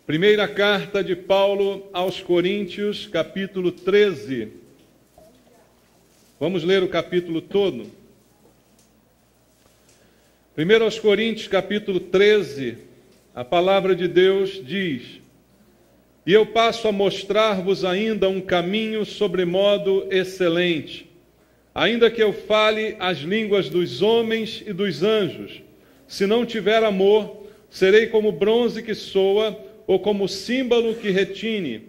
Primeira carta de Paulo aos Coríntios, capítulo 13. Vamos ler o capítulo todo. Primeiro aos Coríntios, capítulo 13, a palavra de Deus diz: E eu passo a mostrar-vos ainda um caminho sobremodo excelente, ainda que eu fale as línguas dos homens e dos anjos, se não tiver amor, serei como bronze que soa, ou como símbolo que retine.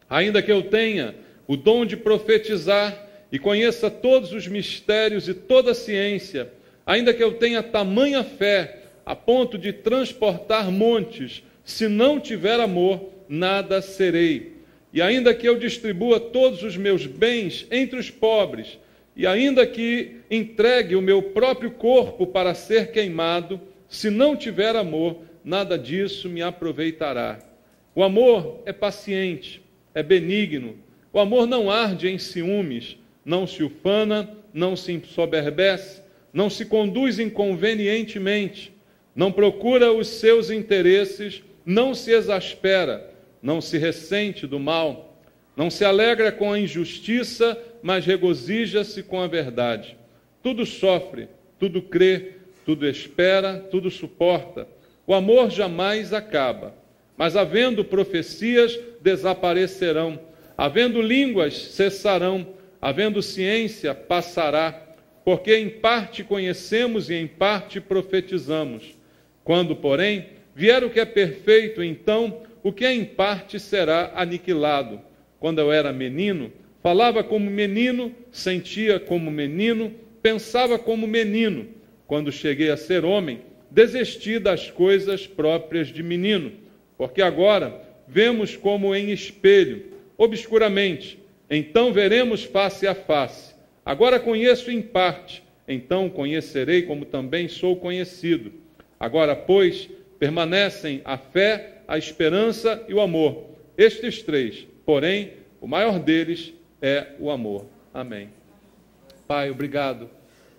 Ainda que eu tenha o dom de profetizar e conheça todos os mistérios e toda a ciência, ainda que eu tenha tamanha fé a ponto de transportar montes, se não tiver amor, nada serei. E ainda que eu distribua todos os meus bens entre os pobres, e ainda que entregue o meu próprio corpo para ser queimado, se não tiver amor, nada disso me aproveitará. O amor é paciente, é benigno. O amor não arde em ciúmes, não se ufana, não se ensoberbece, não se conduz inconvenientemente, não procura os seus interesses, não se exaspera, não se ressente do mal, não se alegra com a injustiça, mas regozija-se com a verdade. Tudo sofre, tudo crê, tudo espera, tudo suporta. O amor jamais acaba, mas havendo profecias, desaparecerão, havendo línguas, cessarão, havendo ciência, passará, porque em parte conhecemos e em parte profetizamos. Quando, porém, vier o que é perfeito, então o que é em parte será aniquilado. Quando eu era menino, falava como menino, sentia como menino, pensava como menino. Quando cheguei a ser homem, desisti das coisas próprias de menino, porque agora vemos como em espelho, obscuramente, então veremos face a face. Agora conheço em parte, então conhecerei como também sou conhecido. Agora, pois, permanecem a fé, a esperança e o amor. Estes três, porém, o maior deles é o amor. Amém. Pai, obrigado.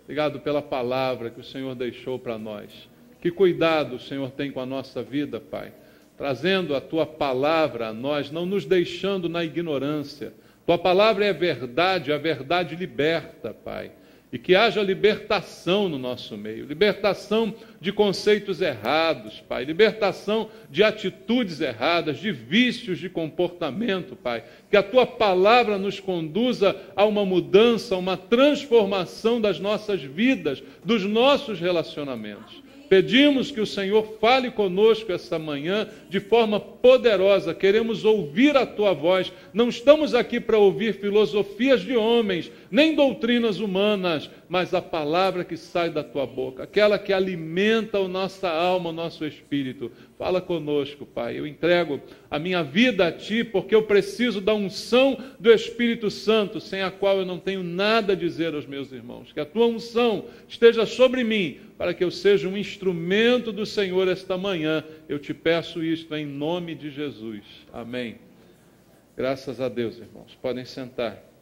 Obrigado pela palavra que o Senhor deixou para nós. Que cuidado o Senhor tem com a nossa vida, Pai, trazendo a Tua palavra a nós, não nos deixando na ignorância. Tua palavra é a verdade liberta, Pai. E que haja libertação no nosso meio, libertação de conceitos errados, Pai, libertação de atitudes erradas, de vícios de comportamento, Pai. Que a Tua palavra nos conduza a uma mudança, a uma transformação das nossas vidas, dos nossos relacionamentos. Pedimos que o Senhor fale conosco essa manhã de forma poderosa. Queremos ouvir a Tua voz. Não estamos aqui para ouvir filosofias de homens, nem doutrinas humanas, mas a palavra que sai da Tua boca, aquela que alimenta a nossa alma, o nosso espírito. Fala conosco, Pai. Eu entrego a minha vida a Ti, porque eu preciso da unção do Espírito Santo, sem a qual eu não tenho nada a dizer aos meus irmãos. Que a Tua unção esteja sobre mim, para que eu seja um instrumento do Senhor esta manhã. Eu te peço isto em nome de Jesus. Amém. Graças a Deus, irmãos. Podem sentar.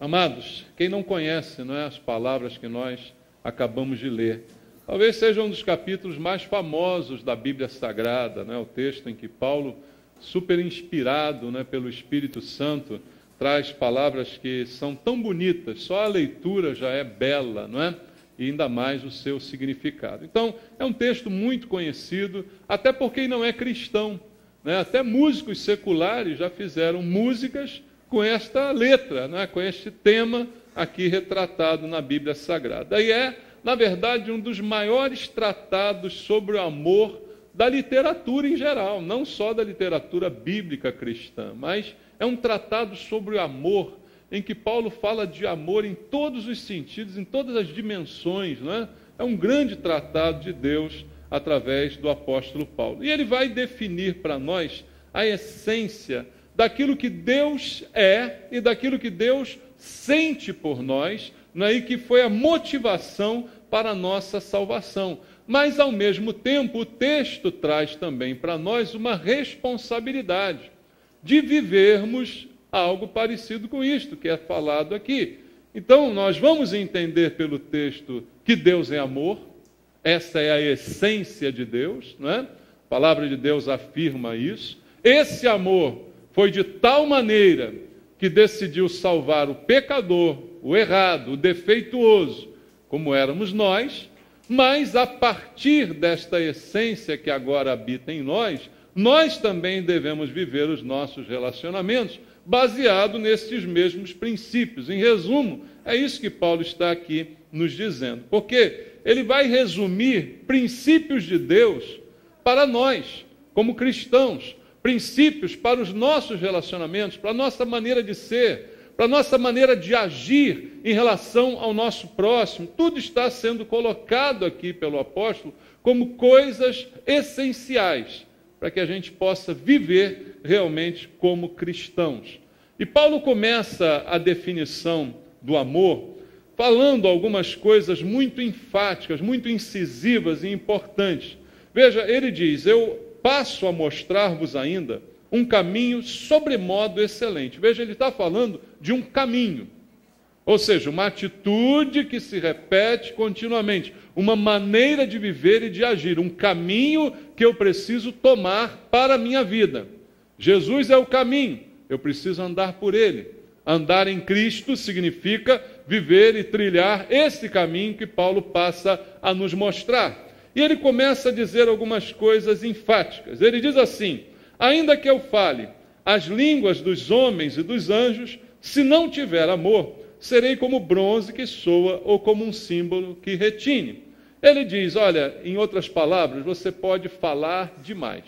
Amados, quem não conhece, não é, as palavras que nós acabamos de ler, talvez seja um dos capítulos mais famosos da Bíblia Sagrada, né? O texto em que Paulo, super inspirado, né, pelo Espírito Santo, traz palavras que são tão bonitas, só a leitura já é bela, não é? E ainda mais o seu significado. Então, é um texto muito conhecido, até por quem não é cristão, né? Até músicos seculares já fizeram músicas com esta letra, né? Com este tema aqui retratado na Bíblia Sagrada. E é, na verdade, um dos maiores tratados sobre o amor da literatura em geral, não só da literatura bíblica cristã, mas é um tratado sobre o amor, em que Paulo fala de amor em todos os sentidos, em todas as dimensões, não é? É um grande tratado de Deus através do apóstolo Paulo. E ele vai definir para nós a essência daquilo que Deus é e daquilo que Deus sente por nós, né? E que foi a motivação para a nossa salvação. Mas, ao mesmo tempo, o texto traz também para nós uma responsabilidade de vivermos algo parecido com isto que é falado aqui. Então, nós vamos entender pelo texto que Deus é amor, essa é a essência de Deus, não é? A palavra de Deus afirma isso. Esse amor foi de tal maneira que decidiu salvar o pecador, o errado, o defeituoso, como éramos nós, mas a partir desta essência que agora habita em nós, nós também devemos viver os nossos relacionamentos baseado nesses mesmos princípios. Em resumo, é isso que Paulo está aqui nos dizendo, porque ele vai resumir princípios de Deus para nós, como cristãos, princípios para os nossos relacionamentos, para a nossa maneira de ser, para a nossa maneira de agir em relação ao nosso próximo. Tudo está sendo colocado aqui pelo apóstolo como coisas essenciais para que a gente possa viver realmente como cristãos. E Paulo começa a definição do amor falando algumas coisas muito enfáticas, muito incisivas e importantes. Veja, ele diz: eu passo a mostrar-vos ainda um caminho sobremodo excelente. Veja, ele está falando de um caminho, ou seja, uma atitude que se repete continuamente, uma maneira de viver e de agir, um caminho que eu preciso tomar para a minha vida. Jesus é o caminho, eu preciso andar por ele. Andar em Cristo significa viver e trilhar esse caminho que Paulo passa a nos mostrar. E ele começa a dizer algumas coisas enfáticas. Ele diz assim: ainda que eu fale as línguas dos homens e dos anjos, se não tiver amor, serei como bronze que soa ou como um símbolo que retine. Ele diz, olha, em outras palavras, você pode falar demais.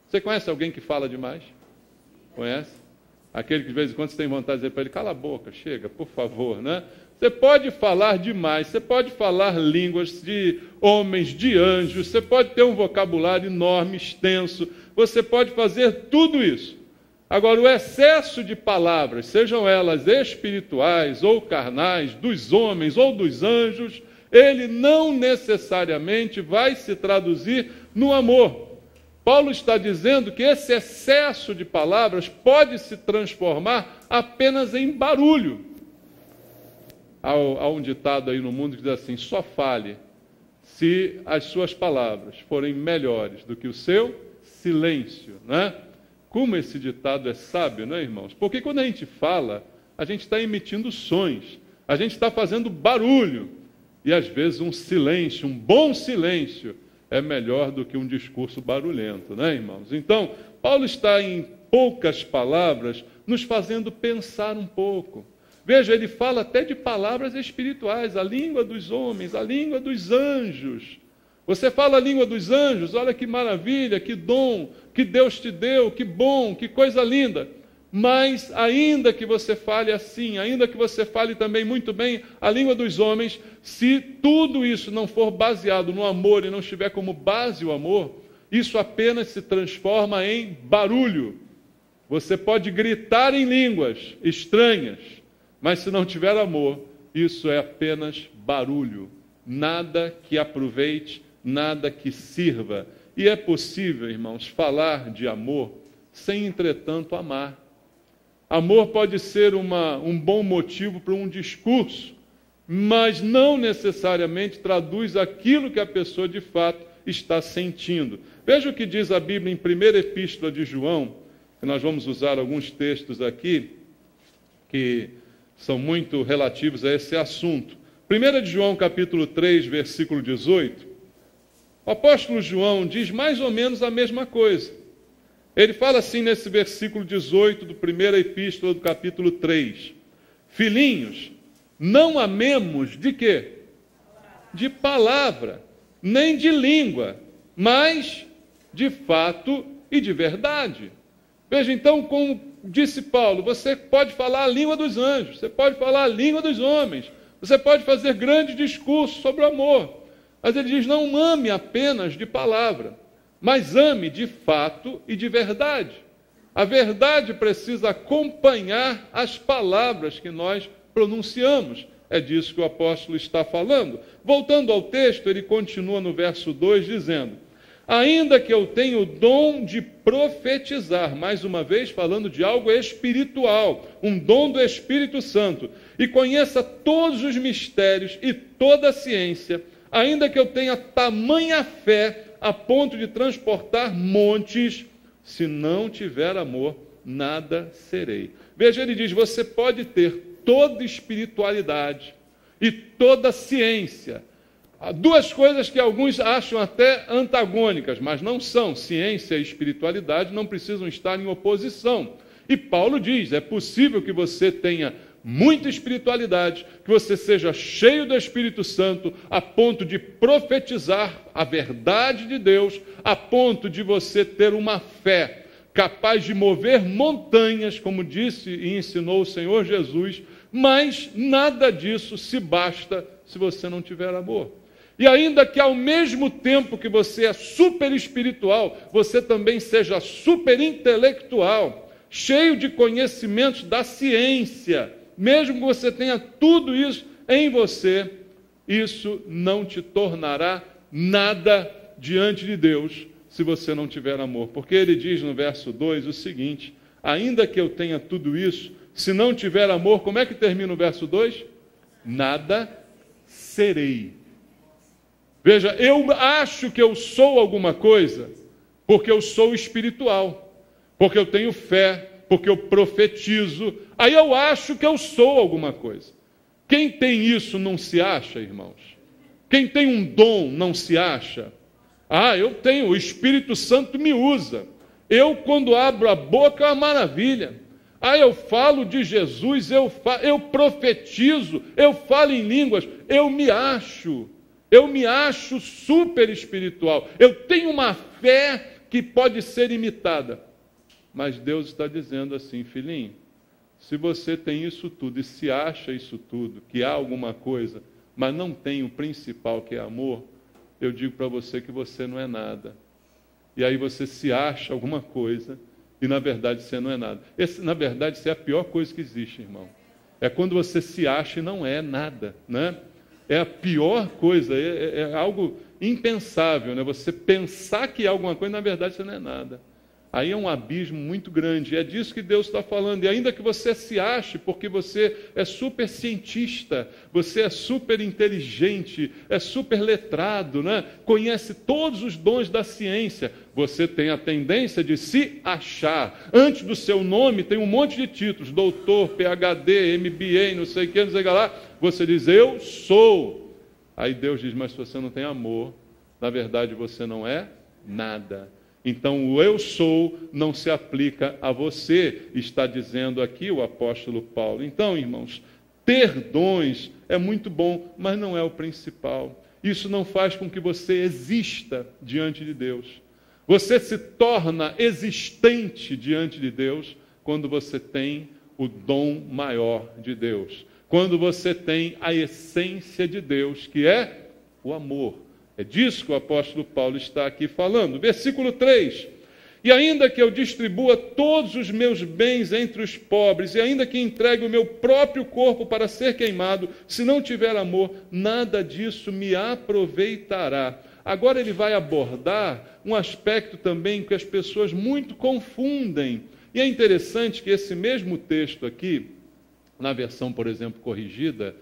Você conhece alguém que fala demais? Conhece? Aquele que de vez em quando você tem vontade de dizer para ele: cala a boca, chega, por favor, né? Você pode falar demais, você pode falar línguas de homens, de anjos, você pode ter um vocabulário enorme, extenso, você pode fazer tudo isso. Agora, o excesso de palavras, sejam elas espirituais ou carnais, dos homens ou dos anjos, ele não necessariamente vai se traduzir no amor. Paulo está dizendo que esse excesso de palavras pode se transformar apenas em barulho. Há um ditado aí no mundo que diz assim: só fale se as suas palavras forem melhores do que o seu silêncio, né? Como esse ditado é sábio, né, irmãos? Porque quando a gente fala, a gente está emitindo sons, a gente está fazendo barulho, e às vezes um silêncio, um bom silêncio, é melhor do que um discurso barulhento, né, irmãos? Então, Paulo está, em poucas palavras, nos fazendo pensar um pouco. Veja, ele fala até de palavras espirituais, a língua dos homens, a língua dos anjos. Você fala a língua dos anjos, olha que maravilha, que dom, que Deus te deu, que bom, que coisa linda. Mas ainda que você fale assim, ainda que você fale também muito bem a língua dos homens, se tudo isso não for baseado no amor e não estiver como base o amor, isso apenas se transforma em barulho. Você pode gritar em línguas estranhas, mas se não tiver amor, isso é apenas barulho, nada que aproveite, nada que sirva. E é possível, irmãos, falar de amor sem, entretanto, amar. Amor pode ser um bom motivo para um discurso, mas não necessariamente traduz aquilo que a pessoa de fato está sentindo. Veja o que diz a Bíblia em 1ª Epístola de João, que nós vamos usar alguns textos aqui, que são muito relativos a esse assunto. 1 de João, capítulo 3, versículo 18, o apóstolo João diz mais ou menos a mesma coisa. Ele fala assim nesse versículo 18 do 1ª Epístola do capítulo 3. Filhinhos, não amemos de quê? De palavra, nem de língua, mas de fato e de verdade. Veja, então, como disse Paulo, você pode falar a língua dos anjos, você pode falar a língua dos homens, você pode fazer grandes discursos sobre o amor, mas ele diz, não ame apenas de palavra, mas ame de fato e de verdade. A verdade precisa acompanhar as palavras que nós pronunciamos. É disso que o apóstolo está falando. Voltando ao texto, ele continua no verso 2 dizendo, ainda que eu tenha o dom de profetizar, mais uma vez falando de algo espiritual, um dom do Espírito Santo, e conheça todos os mistérios e toda a ciência, ainda que eu tenha tamanha fé, a ponto de transportar montes. Se não tiver amor, nada serei. Veja, ele diz, você pode ter toda espiritualidade e toda ciência. Há duas coisas que alguns acham até antagônicas, mas não são. Ciência e espiritualidade não precisam estar em oposição. E Paulo diz, é possível que você tenha muita espiritualidade, que você seja cheio do Espírito Santo, a ponto de profetizar a verdade de Deus, a ponto de você ter uma fé capaz de mover montanhas, como disse e ensinou o Senhor Jesus, mas nada disso se basta se você não tiver amor. E ainda que ao mesmo tempo que você é super espiritual, você também seja super intelectual, cheio de conhecimentos da ciência, mesmo que você tenha tudo isso em você, isso não te tornará nada diante de Deus, se você não tiver amor. Porque ele diz no verso 2 o seguinte, ainda que eu tenha tudo isso, se não tiver amor, como é que termina o verso 2? Nada serei. Veja, eu acho que eu sou alguma coisa, porque eu sou espiritual, porque eu tenho fé, porque eu profetizo, aí eu acho que eu sou alguma coisa. Quem tem isso não se acha, irmãos? Quem tem um dom não se acha? Ah, eu tenho, o Espírito Santo me usa. Eu, quando abro a boca, é uma maravilha. Ah, eu falo de Jesus, eu profetizo, eu falo em línguas, eu me acho super espiritual. Eu tenho uma fé que pode ser imitada. Mas Deus está dizendo assim, filhinho, se você tem isso tudo e se acha isso tudo, que há alguma coisa, mas não tem o principal que é amor, eu digo para você que você não é nada. E aí você se acha alguma coisa e na verdade você não é nada. Na verdade, isso é a pior coisa que existe, irmão. É quando você se acha e não é nada, né? É a pior coisa, é algo impensável, né? Você pensar que é alguma coisa e na verdade você não é nada. Aí é um abismo muito grande, é disso que Deus está falando. E ainda que você se ache, porque você é super cientista, você é super inteligente, é super letrado, né? Conhece todos os dons da ciência, você tem a tendência de se achar. Antes do seu nome tem um monte de títulos, doutor, PhD, MBA, não sei o que lá. Você diz, eu sou. Aí Deus diz, mas se você não tem amor, na verdade você não é nada. Então, o eu sou não se aplica a você, está dizendo aqui o apóstolo Paulo. Então, irmãos, ter dons é muito bom, mas não é o principal. Isso não faz com que você exista diante de Deus. Você se torna existente diante de Deus quando você tem o dom maior de Deus. Quando você tem a essência de Deus, que é o amor. É disso que o apóstolo Paulo está aqui falando. Versículo 3. E ainda que eu distribua todos os meus bens entre os pobres, e ainda que entregue o meu próprio corpo para ser queimado, se não tiver amor, nada disso me aproveitará. Agora ele vai abordar um aspecto também que as pessoas muito confundem. E é interessante que esse mesmo texto aqui, na versão, por exemplo, corrigida,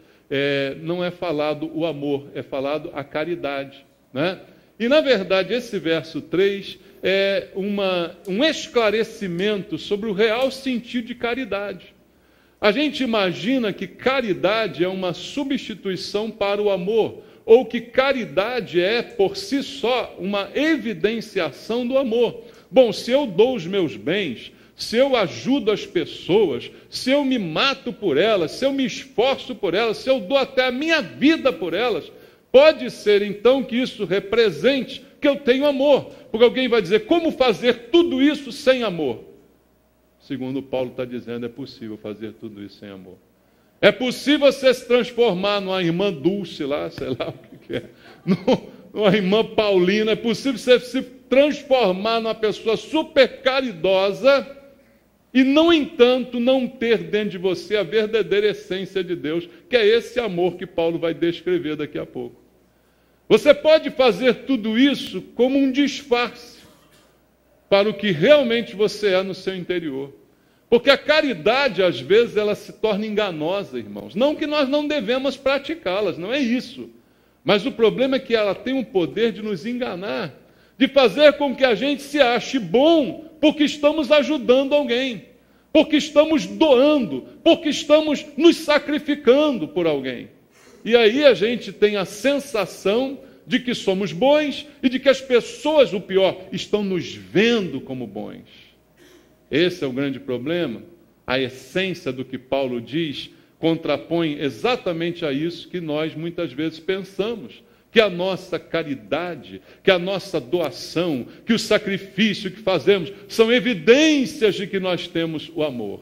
não é falado o amor, é falado a caridade, né? E, na verdade, esse verso 3 é um esclarecimento sobre o real sentido de caridade. A gente imagina que caridade é uma substituição para o amor, ou que caridade é, por si só, uma evidenciação do amor. Bom, se eu dou os meus bens, se eu ajudo as pessoas, se eu me mato por elas, se eu me esforço por elas, se eu dou até a minha vida por elas, pode ser então que isso represente que eu tenho amor. Porque alguém vai dizer, como fazer tudo isso sem amor? Segundo Paulo está dizendo, é possível fazer tudo isso sem amor. É possível você se transformar numa irmã Dulce lá, sei lá o que é, numa irmã Paulina, é possível você se transformar numa pessoa super caridosa e, no entanto, não ter dentro de você a verdadeira essência de Deus, que é esse amor que Paulo vai descrever daqui a pouco. Você pode fazer tudo isso como um disfarce para o que realmente você é no seu interior. Porque a caridade, às vezes, ela se torna enganosa, irmãos. Não que nós não devemos praticá-las, não é isso. Mas o problema é que ela tem o poder de nos enganar, de fazer com que a gente se ache bom porque estamos ajudando alguém, porque estamos doando, porque estamos nos sacrificando por alguém. E aí a gente tem a sensação de que somos bons e de que as pessoas, o pior, estão nos vendo como bons. Esse é o grande problema. A essência do que Paulo diz contrapõe exatamente a isso que nós muitas vezes pensamos, que a nossa caridade, que a nossa doação, que o sacrifício que fazemos são evidências de que nós temos o amor.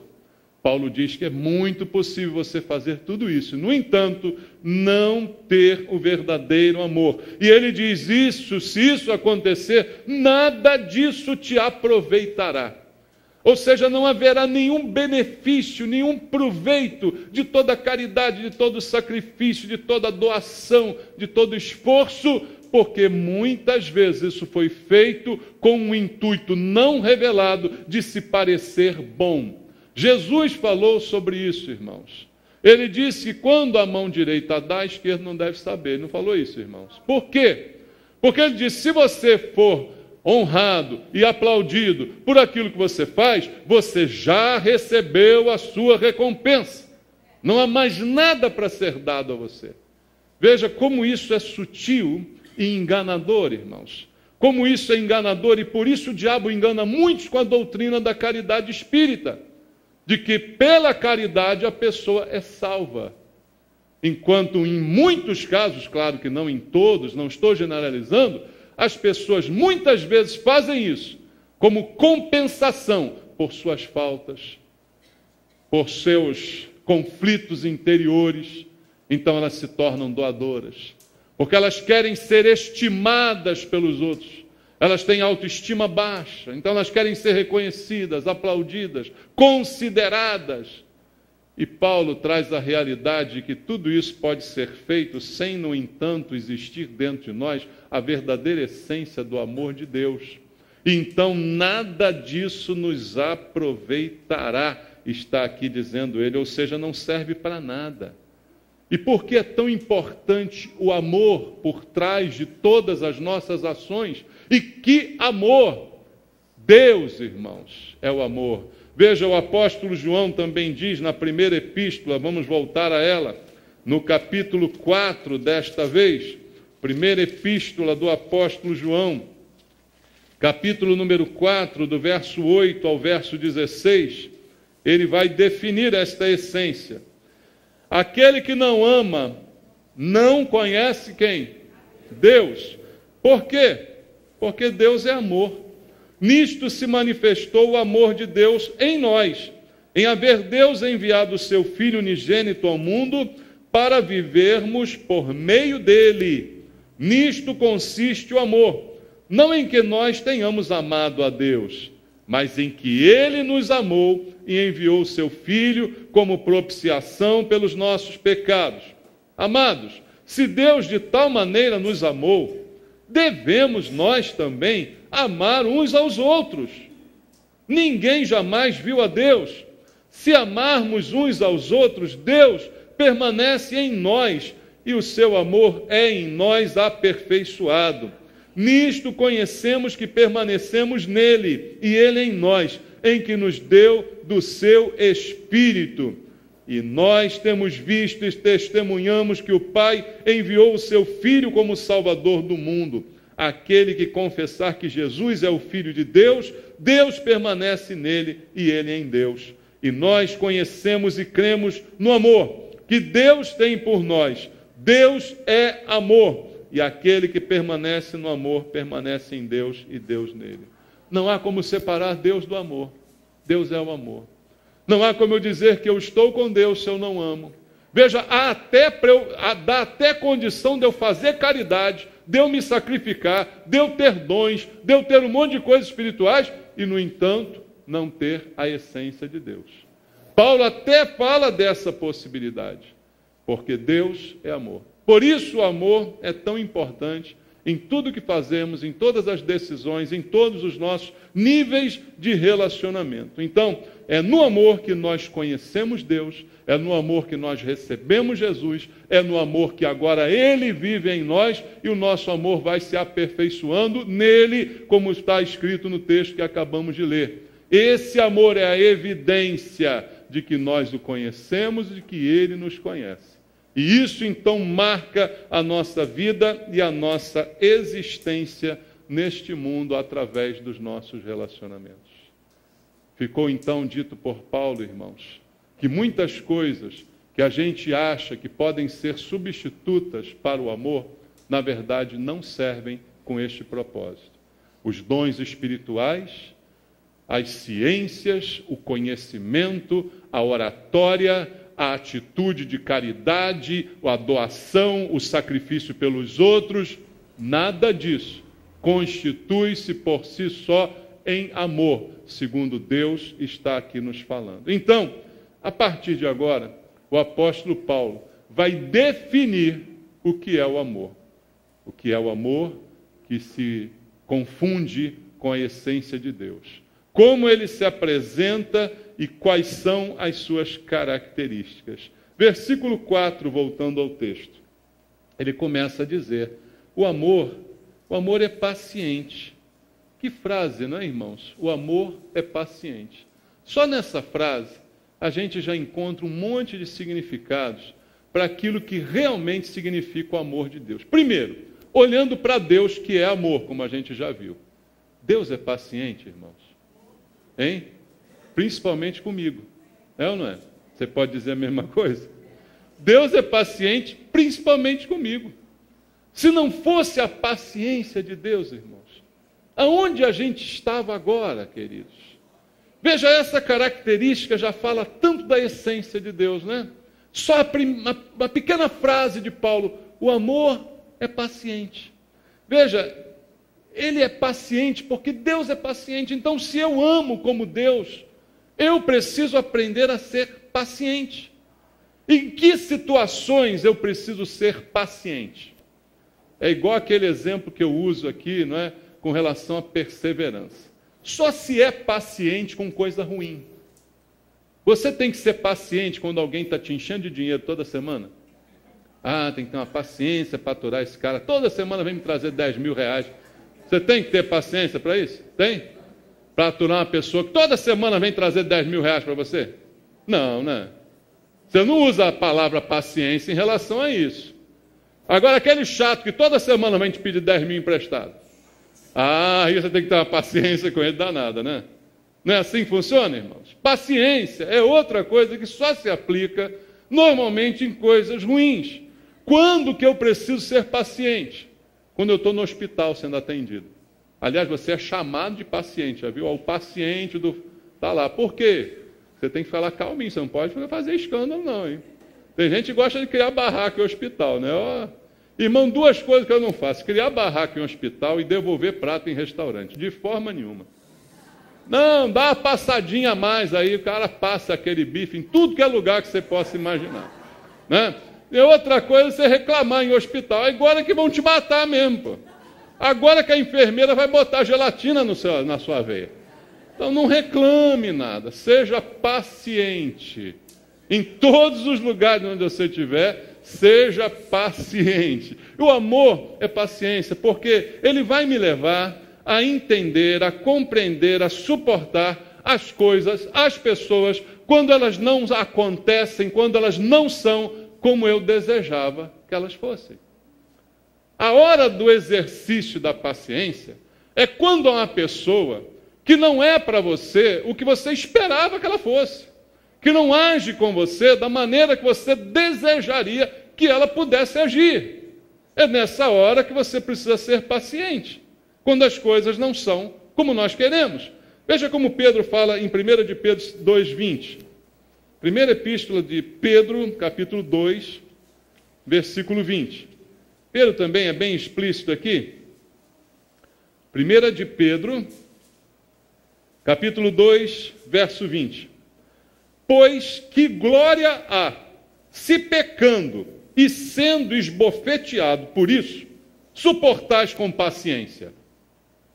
Paulo diz que é muito possível você fazer tudo isso, no entanto, não ter o verdadeiro amor. E ele diz isso, se isso acontecer, nada disso te aproveitará. Ou seja, não haverá nenhum benefício, nenhum proveito de toda a caridade, de todo o sacrifício, de toda a doação, de todo o esforço, porque muitas vezes isso foi feito com um intuito não revelado de se parecer bom. Jesus falou sobre isso, irmãos. Ele disse que quando a mão direita dá, a esquerda não deve saber. Ele não falou isso, irmãos. Por quê? Porque ele disse, se você for honrado e aplaudido por aquilo que você faz, você já recebeu a sua recompensa. Não há mais nada para ser dado a você. Veja como isso é sutil e enganador, irmãos. Como isso é enganador, e por isso o diabo engana muitos com a doutrina da caridade espírita, de que pela caridade a pessoa é salva. Enquanto em muitos casos, claro que não em todos, não estou generalizando, as pessoas muitas vezes fazem isso como compensação por suas faltas, por seus conflitos interiores. Então elas se tornam doadoras, porque elas querem ser estimadas pelos outros. Elas têm autoestima baixa, então elas querem ser reconhecidas, aplaudidas, consideradas. E Paulo traz a realidade de que tudo isso pode ser feito sem, no entanto, existir dentro de nós a verdadeira essência do amor de Deus. E então nada disso nos aproveitará, está aqui dizendo ele, ou seja, não serve para nada. E por que é tão importante o amor por trás de todas as nossas ações? E que amor! Deus, irmãos, é o amor. Veja, o apóstolo João também diz na primeira epístola, vamos voltar a ela, no capítulo 4 desta vez, primeira epístola do apóstolo João, capítulo número 4, do verso 8 ao verso 16, ele vai definir esta essência. Aquele que não ama, não conhece quem? Deus. Por quê? Porque Deus é amor. Nisto se manifestou o amor de Deus em nós, em haver Deus enviado o seu Filho unigênito ao mundo para vivermos por meio dele. Nisto consiste o amor, não em que nós tenhamos amado a Deus, mas em que ele nos amou e enviou o seu Filho como propiciação pelos nossos pecados. Amados, se Deus de tal maneira nos amou, devemos nós também amar uns aos outros. Ninguém jamais viu a Deus. Se amarmos uns aos outros, Deus permanece em nós e o seu amor é em nós aperfeiçoado. Nisto conhecemos que permanecemos nele e ele em nós, em que nos deu do seu Espírito. E nós temos visto e testemunhamos que o Pai enviou o seu Filho como Salvador do mundo. Aquele que confessar que Jesus é o Filho de Deus, Deus permanece nele e ele em Deus. E nós conhecemos e cremos no amor que Deus tem por nós. Deus é amor, e aquele que permanece no amor, permanece em Deus e Deus nele. Não há como separar Deus do amor. Deus é o amor. Não há como eu dizer que eu estou com Deus se eu não amo. Veja, dá até condição de eu fazer caridade, de eu me sacrificar, de eu ter dons, de eu ter um monte de coisas espirituais e, no entanto, não ter a essência de Deus. Paulo até fala dessa possibilidade, porque Deus é amor. Por isso o amor é tão importante em tudo que fazemos, em todas as decisões, em todos os nossos níveis de relacionamento. Então, é no amor que nós conhecemos Deus, é no amor que nós recebemos Jesus, é no amor que agora Ele vive em nós e o nosso amor vai se aperfeiçoando nele, como está escrito no texto que acabamos de ler. Esse amor é a evidência de que nós o conhecemos e de que Ele nos conhece. E isso então marca a nossa vida e a nossa existência neste mundo através dos nossos relacionamentos. Ficou então dito por Paulo, irmãos, que muitas coisas que a gente acha que podem ser substitutas para o amor, na verdade não servem com este propósito. Os dons espirituais, as ciências, o conhecimento, a oratória, a atitude de caridade, a doação, o sacrifício pelos outros, nada disso constitui-se por si só em amor, segundo Deus está aqui nos falando. Então, a partir de agora, o apóstolo Paulo vai definir o que é o amor. O que é o amor que se confunde com a essência de Deus. Como ele se apresenta e quais são as suas características. Versículo 4, voltando ao texto. Ele começa a dizer, o amor é paciente. Que frase, não é, irmãos? O amor é paciente. Só nessa frase, a gente já encontra um monte de significados para aquilo que realmente significa o amor de Deus. Primeiro, olhando para Deus, que é amor, como a gente já viu. Deus é paciente, irmãos? Hein? Principalmente comigo. É ou não é? Você pode dizer a mesma coisa? Deus é paciente, principalmente comigo. Se não fosse a paciência de Deus, irmãos, aonde a gente estava agora, queridos? Veja, essa característica já fala tanto da essência de Deus, né? Só uma pequena frase de Paulo, o amor é paciente. Veja, ele é paciente porque Deus é paciente. Então, se eu amo como Deus, eu preciso aprender a ser paciente. Em que situações eu preciso ser paciente? É igual aquele exemplo que eu uso aqui, não é? Com relação à perseverança. Só se é paciente com coisa ruim. Você tem que ser paciente quando alguém está te enchendo de dinheiro toda semana? Ah, tem que ter uma paciência para aturar esse cara. Toda semana vem me trazer 10 mil reais. Você tem que ter paciência para isso? Tem? Para aturar uma pessoa que toda semana vem trazer 10 mil reais para você? Não, né? Você não usa a palavra paciência em relação a isso. Agora, aquele chato que toda semana vem te pedir 10 mil emprestado. Ah, aí você tem que ter uma paciência com ele danada, né? Não é assim que funciona, irmãos? Paciência é outra coisa que só se aplica normalmente em coisas ruins. Quando que eu preciso ser paciente? Quando eu estou no hospital sendo atendido. Aliás, você é chamado de paciente, já viu? O paciente está lá. Por quê? Você tem que falar calminho, você não pode fazer escândalo não, hein? Tem gente que gosta de criar barraco em hospital, né? Ó, irmão, duas coisas que eu não faço. Criar barraco em hospital e devolver prato em restaurante. De forma nenhuma. Não, dá uma passadinha a mais aí, o cara passa aquele bife em tudo que é lugar que você possa imaginar. Né? E outra coisa é você reclamar em hospital. Agora que vão te matar mesmo, pô. Agora que a enfermeira vai botar gelatina na sua veia. Então não reclame nada, seja paciente. Em todos os lugares onde você estiver, seja paciente. O amor é paciência, porque ele vai me levar a entender, a compreender, a suportar as coisas, as pessoas, quando elas não acontecem, quando elas não são como eu desejava que elas fossem. A hora do exercício da paciência é quando há uma pessoa que não é para você o que você esperava que ela fosse, que não age com você da maneira que você desejaria que ela pudesse agir. É nessa hora que você precisa ser paciente, quando as coisas não são como nós queremos. Veja como Pedro fala em 1 de Pedro 2,20. Primeira epístola de Pedro, capítulo 2, versículo 20. Pedro também é bem explícito aqui. 1 de Pedro, capítulo 2, verso 20. Pois que glória há, se pecando e sendo esbofeteado por isso, suportais com paciência?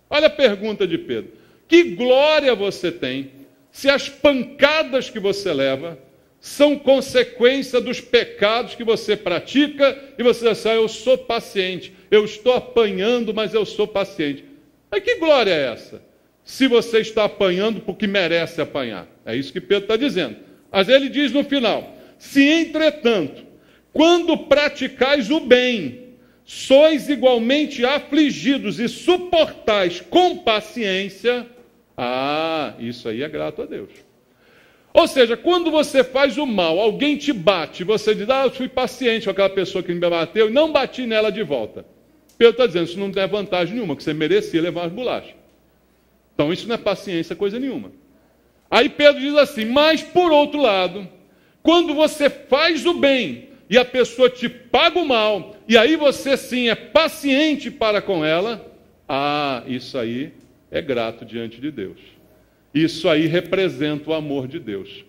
Olha a pergunta de Pedro. Que glória você tem se as pancadas que você leva são consequência dos pecados que você pratica e você diz assim, eu sou paciente, eu estou apanhando, mas eu sou paciente. Mas que glória é essa? Se você está apanhando porque merece apanhar. É isso que Pedro está dizendo. Mas ele diz no final, se entretanto, quando praticais o bem, sois igualmente afligidos e suportais com paciência, isso aí é grato a Deus. Ou seja, quando você faz o mal, alguém te bate, você diz, eu fui paciente com aquela pessoa que me bateu e não bati nela de volta. Pedro está dizendo, isso não tem vantagem nenhuma, que você merecia levar umas bolachas. Então isso não é paciência, coisa nenhuma. Aí Pedro diz assim, mas por outro lado, quando você faz o bem e a pessoa te paga o mal, e aí você sim é paciente para com ela, isso aí é grato diante de Deus. Isso aí representa o amor de Deus.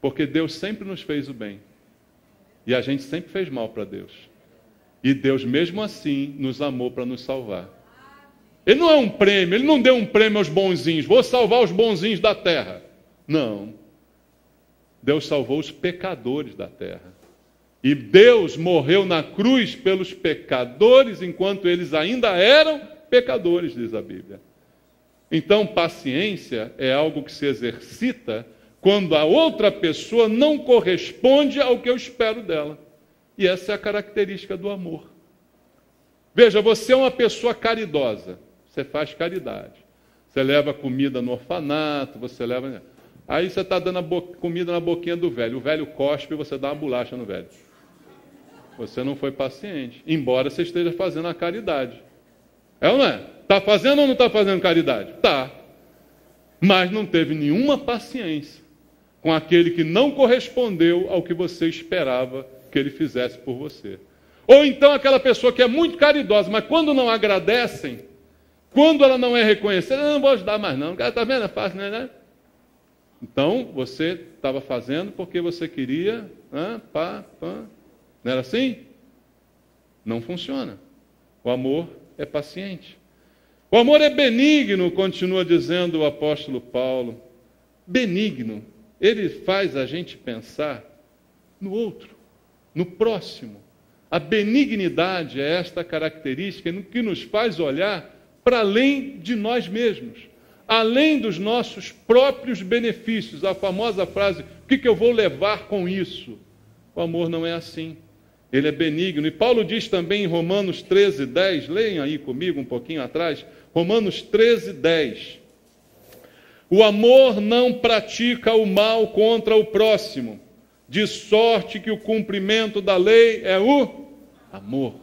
Porque Deus sempre nos fez o bem. E a gente sempre fez mal para Deus. E Deus, mesmo assim, nos amou para nos salvar. Ele não é um prêmio, ele não deu um prêmio aos bonzinhos. Vou salvar os bonzinhos da terra. Não. Deus salvou os pecadores da terra. E Deus morreu na cruz pelos pecadores, enquanto eles ainda eram pecadores, diz a Bíblia. Então, paciência é algo que se exercita quando a outra pessoa não corresponde ao que eu espero dela. E essa é a característica do amor. Veja, você é uma pessoa caridosa. Você faz caridade. Você leva comida no orfanato, você leva... Aí você está dando comida na boquinha do velho. O velho cospe e você dá uma bolacha no velho. Você não foi paciente, embora você esteja fazendo a caridade. É ou não é? Está fazendo ou não está fazendo caridade? Está. Mas não teve nenhuma paciência com aquele que não correspondeu ao que você esperava que ele fizesse por você. Ou então aquela pessoa que é muito caridosa, mas quando não agradecem, quando ela não é reconhecida, eu não vou ajudar mais não. Está vendo? É fácil, né? Então, você estava fazendo porque você queria... Não era assim? Não funciona. O amor é paciente. O amor é benigno, continua dizendo o apóstolo Paulo. Benigno. Ele faz a gente pensar no outro, no próximo. A benignidade é esta característica que nos faz olhar para além de nós mesmos, além dos nossos próprios benefícios. A famosa frase, o que eu vou levar com isso? O amor não é assim. Ele é benigno. E Paulo diz também em Romanos 13:10, leiam aí comigo um pouquinho atrás, Romanos 13:10. O amor não pratica o mal contra o próximo, de sorte que o cumprimento da lei é o amor.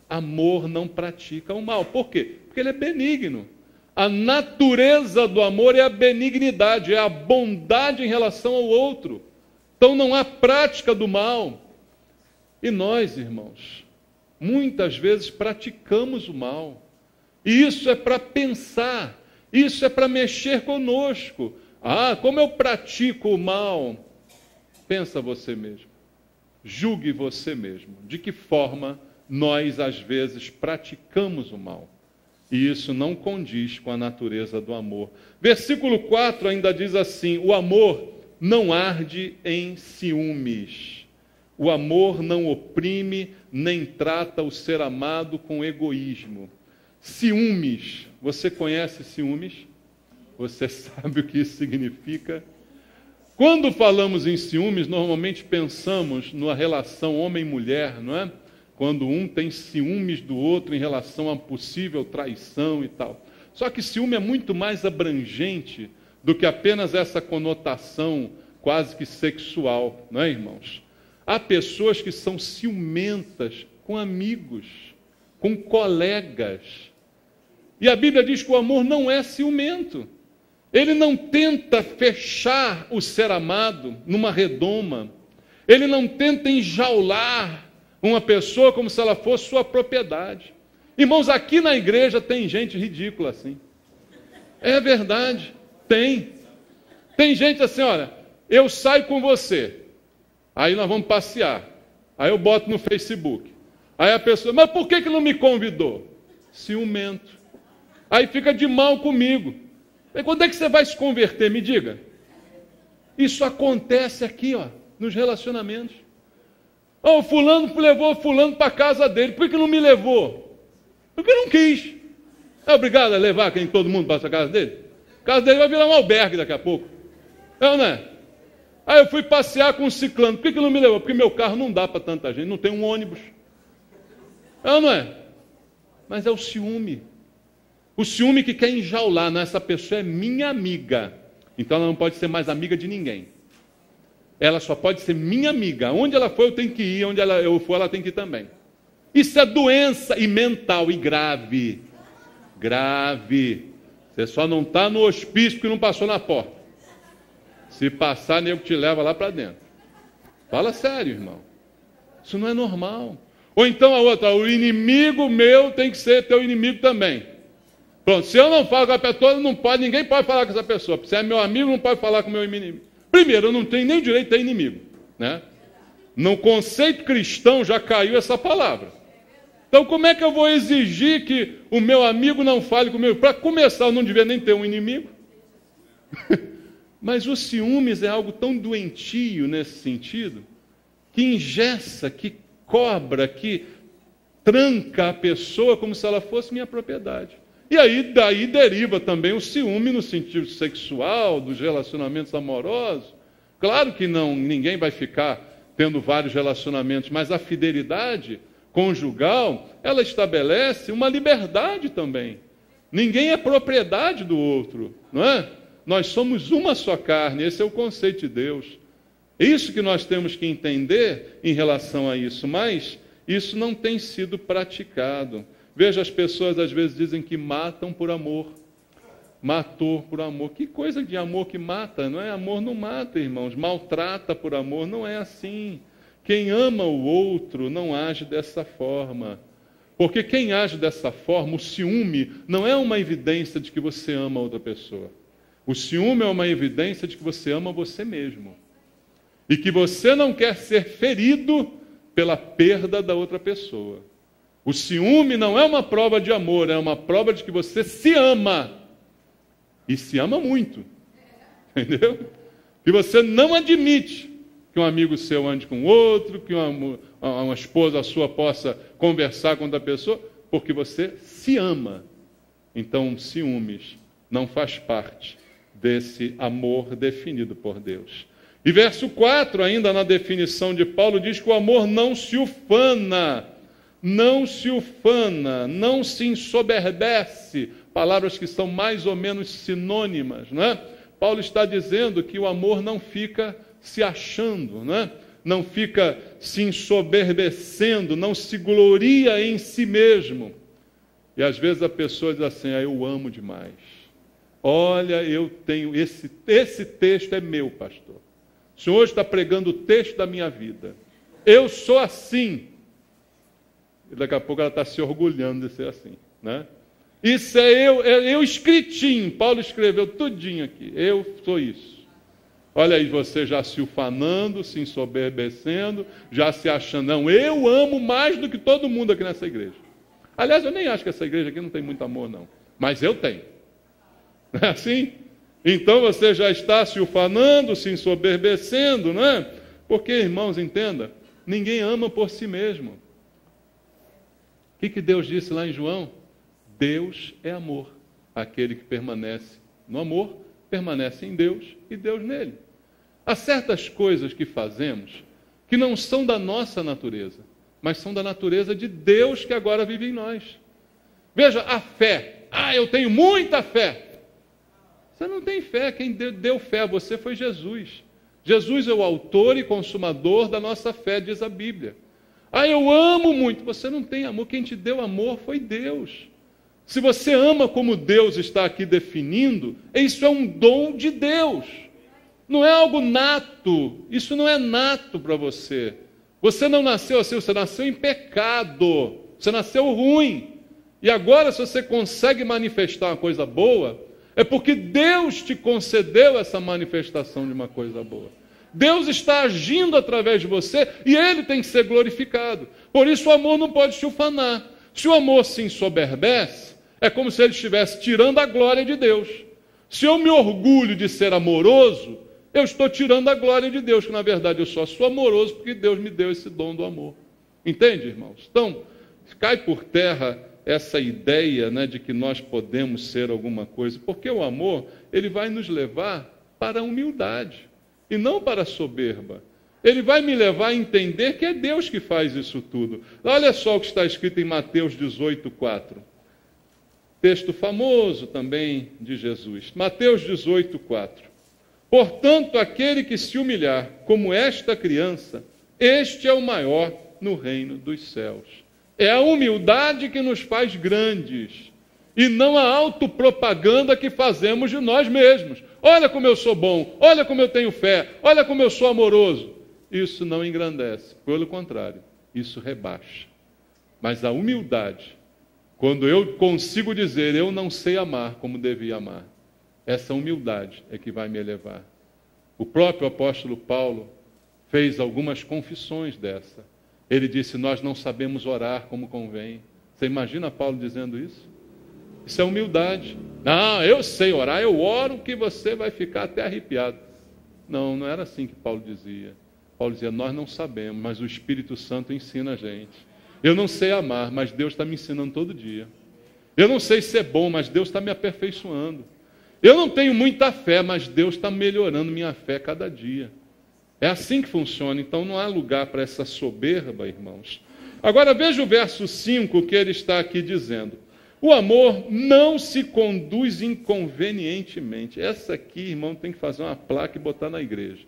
Amor não pratica o mal. Por quê? Porque ele é benigno. A natureza do amor é a benignidade, é a bondade em relação ao outro. Então não há prática do mal. E nós, irmãos, muitas vezes praticamos o mal. E isso é para pensar, isso é para mexer conosco. Como eu pratico o mal? Pensa você mesmo. Julgue você mesmo. De que forma nós, às vezes, praticamos o mal? E isso não condiz com a natureza do amor. Versículo 4 ainda diz assim, o amor não arde em ciúmes. O amor não oprime, nem trata o ser amado com egoísmo. Ciúmes. Você conhece ciúmes? Você sabe o que isso significa? Quando falamos em ciúmes, normalmente pensamos numa relação homem-mulher, não é? Quando um tem ciúmes do outro em relação a possível traição e tal. Só que ciúme é muito mais abrangente do que apenas essa conotação quase que sexual, não é, irmãos? Há pessoas que são ciumentas com amigos, com colegas. E a Bíblia diz que o amor não é ciumento. Ele não tenta fechar o ser amado numa redoma. Ele não tenta enjaular uma pessoa como se ela fosse sua propriedade. Irmãos, aqui na igreja tem gente ridícula assim. É verdade, tem. Tem gente assim, olha, eu saio com você. Aí nós vamos passear. Aí eu boto no Facebook. Aí a pessoa, mas por que não me convidou? Ciumento. Aí fica de mal comigo. E quando é que você vai se converter? Me diga. Isso acontece aqui, ó, nos relacionamentos. O fulano levou fulano para a casa dele. Por que não me levou? Porque não quis. É obrigado a levar todo mundo para a casa dele? A casa dele vai virar um albergue daqui a pouco. É ou não é? Aí eu fui passear com um ciclano. Por que não me levou? Porque meu carro não dá para tanta gente. Não tem um ônibus. É ou não é? Mas é o ciúme. O ciúme que quer enjaular. Não, essa pessoa é minha amiga. Então ela não pode ser mais amiga de ninguém. Ela só pode ser minha amiga. Onde ela for, eu tenho que ir. Onde eu for, ela tem que ir também. Isso é doença e mental e grave. Grave. Você só não está no hospício porque não passou na porta. Se passar, nego te leva lá para dentro. Fala sério, irmão. Isso não é normal. Ou então a outra, o inimigo meu tem que ser teu inimigo também. Pronto, se eu não falo com a pessoa, não pode, ninguém pode falar com essa pessoa. Se é meu amigo, não pode falar com o meu inimigo. Primeiro, eu não tenho nem direito a ter inimigo. Né? No conceito cristão já caiu essa palavra. Então como é que eu vou exigir que o meu amigo não fale comigo? Para começar, eu não devia nem ter um inimigo. Mas o ciúmes é algo tão doentio nesse sentido, que engessa, que cobra, que tranca a pessoa como se ela fosse minha propriedade. E aí daí deriva também o ciúme no sentido sexual, dos relacionamentos amorosos. Claro que não, ninguém vai ficar tendo vários relacionamentos, mas a fidelidade conjugal, ela estabelece uma liberdade também. Ninguém é propriedade do outro, não é? Nós somos uma só carne, esse é o conceito de Deus. É isso que nós temos que entender em relação a isso, mas isso não tem sido praticado. Veja, as pessoas às vezes dizem que matam por amor. Matou por amor. Que coisa de amor que mata, não é? Amor não mata, irmãos. Maltrata por amor, não é assim. Quem ama o outro não age dessa forma. Porque quem age dessa forma, o ciúme, não é uma evidência de que você ama outra pessoa. O ciúme é uma evidência de que você ama você mesmo. E que você não quer ser ferido pela perda da outra pessoa. O ciúme não é uma prova de amor, é uma prova de que você se ama. E se ama muito. Entendeu? Que você não admite que um amigo seu ande com outro, que uma esposa sua possa conversar com outra pessoa, porque você se ama. Então, ciúmes não faz parte desse amor definido por Deus. E verso 4, ainda na definição de Paulo, diz que o amor não se ufana, não se ensoberbece, palavras que são mais ou menos sinônimas, não é? Paulo está dizendo que o amor não fica se achando, não é? Não fica se ensoberbecendo, não se gloria em si mesmo. E às vezes a pessoa diz assim, eu amo demais. Olha, eu tenho, esse texto é meu, pastor. O senhor hoje está pregando o texto da minha vida. Eu sou assim. E daqui a pouco ela está se orgulhando de ser assim, né? Isso é eu escritinho. Paulo escreveu tudinho aqui. Eu sou isso. Olha aí, você já se ufanando, se ensoberbecendo, já se achando, não, eu amo mais do que todo mundo aqui nessa igreja. Aliás, eu nem acho que essa igreja aqui não tem muito amor, não. Mas eu tenho. Não é assim? Então você já está se ufanando, se ensoberbecendo, não é? Porque, irmãos, entenda, ninguém ama por si mesmo. O que Deus disse lá em João? Deus é amor. Aquele que permanece no amor, permanece em Deus e Deus nele. Há certas coisas que fazemos que não são da nossa natureza, mas são da natureza de Deus que agora vive em nós. Veja, a fé. Eu tenho muita fé. Você não tem fé, quem deu fé a você foi Jesus. Jesus é o autor e consumador da nossa fé, diz a Bíblia. Eu amo muito. Você não tem amor, quem te deu amor foi Deus. Se você ama como Deus está aqui definindo, isso é um dom de Deus. Não é algo nato, isso não é nato para você. Você não nasceu assim, você nasceu em pecado, você nasceu ruim. E agora, se você consegue manifestar uma coisa boa, é porque Deus te concedeu essa manifestação de uma coisa boa. Deus está agindo através de você e Ele tem que ser glorificado. Por isso o amor não pode se ufanar. Se o amor se ensoberbece, é como se ele estivesse tirando a glória de Deus. Se eu me orgulho de ser amoroso, eu estou tirando a glória de Deus, que na verdade eu só sou amoroso porque Deus me deu esse dom do amor. Entende, irmãos? Então, cai por terra essa ideia, né, de que nós podemos ser alguma coisa, porque o amor, ele vai nos levar para a humildade e não para a soberba. Ele vai me levar a entender que é Deus que faz isso tudo. Olha só o que está escrito em Mateus 18:4. Texto famoso também de Jesus. Mateus 18:4. Portanto, aquele que se humilhar como esta criança, este é o maior no reino dos céus. É a humildade que nos faz grandes, e não a autopropaganda que fazemos de nós mesmos. Olha como eu sou bom, olha como eu tenho fé, olha como eu sou amoroso. Isso não engrandece, pelo contrário, isso rebaixa. Mas a humildade, quando eu consigo dizer, eu não sei amar como devia amar, essa humildade é que vai me elevar. O próprio apóstolo Paulo fez algumas confissões dessa. Ele disse, nós não sabemos orar como convém. Você imagina Paulo dizendo isso? Isso é humildade. Não, eu sei orar, eu oro que você vai ficar até arrepiado. Não, não era assim que Paulo dizia. Paulo dizia, nós não sabemos, mas o Espírito Santo ensina a gente. Eu não sei amar, mas Deus está me ensinando todo dia. Eu não sei ser bom, mas Deus está me aperfeiçoando. Eu não tenho muita fé, mas Deus está melhorando minha fé cada dia. É assim que funciona, então não há lugar para essa soberba, irmãos. Agora veja o verso 5 que ele está aqui dizendo. O amor não se conduz inconvenientemente. Essa aqui, irmão, tem que fazer uma placa e botar na igreja.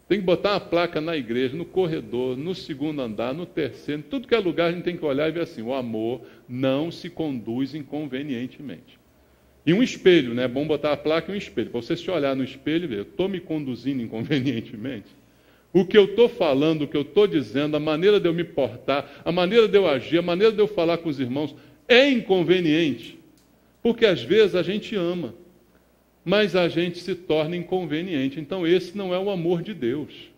Tem que botar uma placa na igreja, no corredor, no segundo andar, no terceiro, tudo que é lugar a gente tem que olhar e ver assim, o amor não se conduz inconvenientemente. E um espelho, né? É bom botar a placa e um espelho. Para você se olhar no espelho e ver, eu estou me conduzindo inconvenientemente? O que eu estou falando, o que eu estou dizendo, a maneira de eu me portar, a maneira de eu agir, a maneira de eu falar com os irmãos, é inconveniente. Porque às vezes a gente ama, mas a gente se torna inconveniente. Então esse não é o amor de Deus.